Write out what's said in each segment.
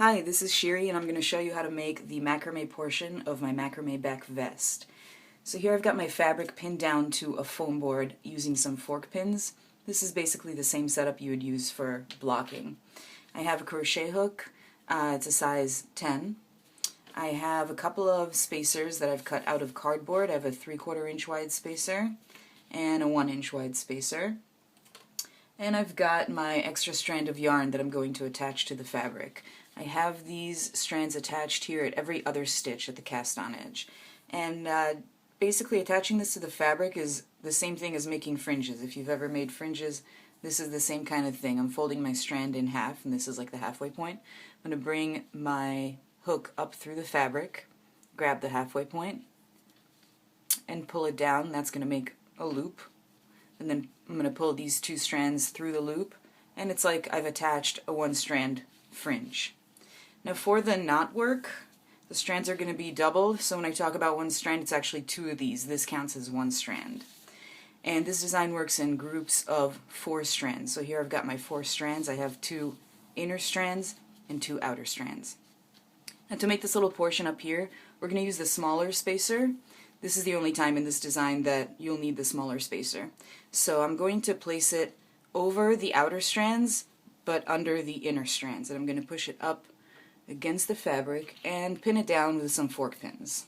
Hi, this is Shiri and I'm going to show you how to make the macrame portion of my macrame back vest. So here I've got my fabric pinned down to a foam board using some fork pins. This is basically the same setup you would use for blocking. I have a crochet hook, it's a size 10. I have a couple of spacers that I've cut out of cardboard. I have a 3/4 inch wide spacer and a 1 inch wide spacer. And I've got my extra strand of yarn that I'm going to attach to the fabric. I have these strands attached here at every other stitch at the cast on edge. And basically attaching this to the fabric is the same thing as making fringes. If you've ever made fringes, this is the same kind of thing. I'm folding my strand in half, and this is like the halfway point. I'm going to bring my hook up through the fabric, grab the halfway point, and pull it down. That's going to make a loop. And then I'm going to pull these two strands through the loop, and it's like I've attached a one-strand fringe. Now for the knot work, the strands are going to be doubled, so when I talk about one strand, it's actually two of these. This counts as one strand. And this design works in groups of 4 strands. So here I've got my 4 strands. I have 2 inner strands and 2 outer strands. Now to make this little portion up here, we're going to use the smaller spacer. This is the only time in this design that you'll need the smaller spacer. So I'm going to place it over the outer strands, but under the inner strands. And I'm going to push it up against the fabric and pin it down with some fork pins.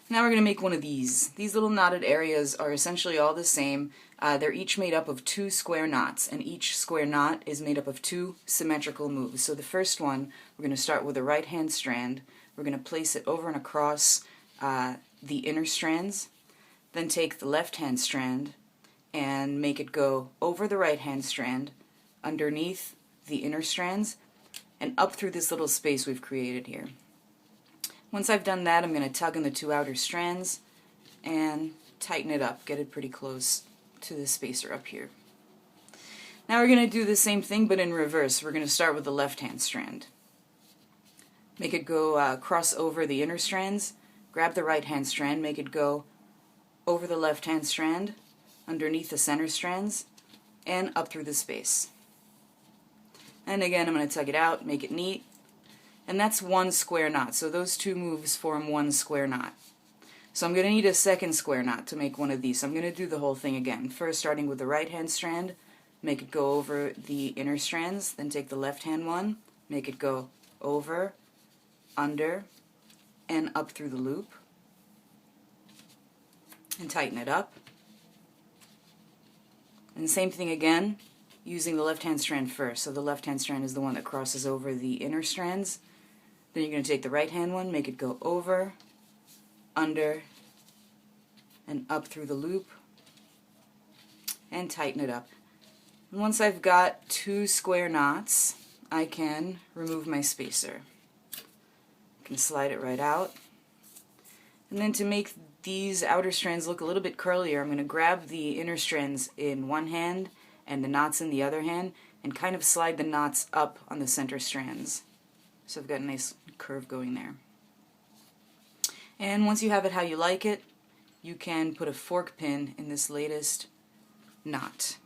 Now we're going to make one of these. These little knotted areas are essentially all the same. They're each made up of 2 square knots, and each square knot is made up of 2 symmetrical moves. So the first one, we're going to start with the right hand strand. We're going to place it over and across the inner strands, then take the left hand strand and make it go over the right hand strand, underneath the inner strands, and up through this little space we've created here. Once I've done that, I'm going to tug in the 2 outer strands and tighten it up, get it pretty close to the spacer up here. Now we're going to do the same thing but in reverse. We're going to start with the left hand strand. Make it go cross over the inner strands, grab the right hand strand, make it go over the left hand strand, underneath the center strands, and up through the space. And again, I'm going to tug it out, make it neat, and that's 1 square knot. So those 2 moves form 1 square knot. So I'm going to need a second square knot to make one of these. So I'm going to do the whole thing again. First, starting with the right hand strand, make it go over the inner strands, then take the left hand one, make it go over, under, and up through the loop, and tighten it up. And same thing again, using the left hand strand first. So the left hand strand is the one that crosses over the inner strands. Then you're going to take the right hand one, make it go over, under, and up through the loop, and tighten it up. And once I've got 2 square knots, I can remove my spacer. I can slide it right out. And then to make these outer strands look a little bit curlier, I'm going to grab the inner strands in one hand and the knots in the other hand and kind of slide the knots up on the center strands. So I've got a nice curve going there. And once you have it how you like it, you can put a fork pin in this latest knot.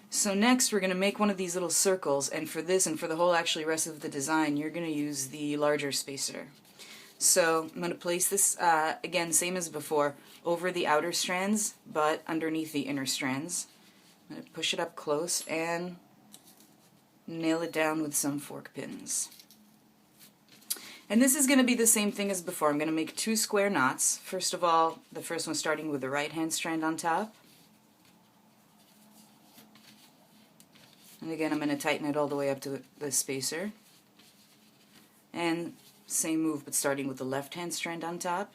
So next we're going to make one of these little circles, and for this and for the whole actually rest of the design you're going to use the larger spacer. So I'm going to place this, again same as before, over the outer strands but underneath the inner strands. I'm going to push it up close and nail it down with some fork pins. And this is going to be the same thing as before. I'm going to make 2 square knots. First of all, the first one starting with the right hand strand on top. And again, I'm going to tighten it all the way up to the spacer. And same move, but starting with the left hand strand on top.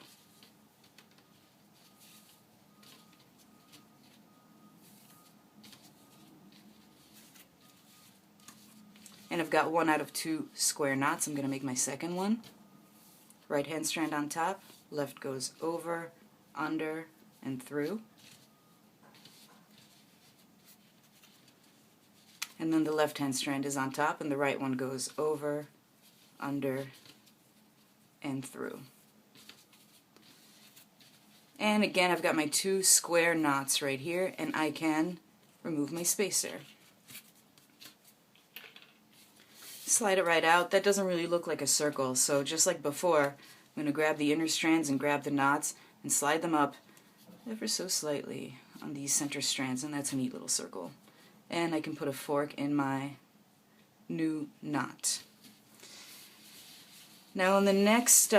And I've got 1 out of 2 square knots. I'm going to make my second one. Right hand strand on top, left goes over, under, and through. And then the left hand strand is on top and the right one goes over, under, and through. And again, I've got my 2 square knots right here, and I can remove my spacer. slide it right out. That doesn't really look like a circle, so just like before, I'm going to grab the inner strands and grab the knots and slide them up ever so slightly on these center strands, and that's a neat little circle. And I can put a fork in my new knot. Now on the next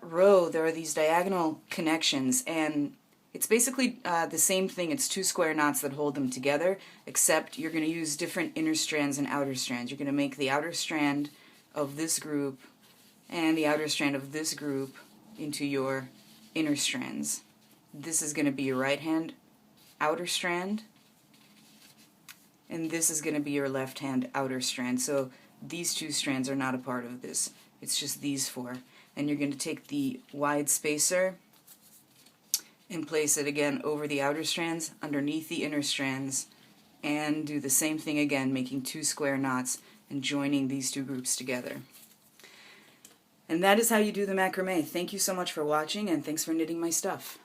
row there are these diagonal connections, and it's basically the same thing. It's 2 square knots that hold them together, except you're going to use different inner strands and outer strands. You're going to make the outer strand of this group and the outer strand of this group into your inner strands. This is going to be your right hand outer strand, and this is going to be your left hand outer strand. So these 2 strands are not a part of this. It's just these 4. And you're going to take the wide spacer and place it again over the outer strands, underneath the inner strands, and do the same thing again, making 2 square knots and joining these 2 groups together. And that is how you do the macrame. Thank you so much for watching, and thanks for knitting my stuff.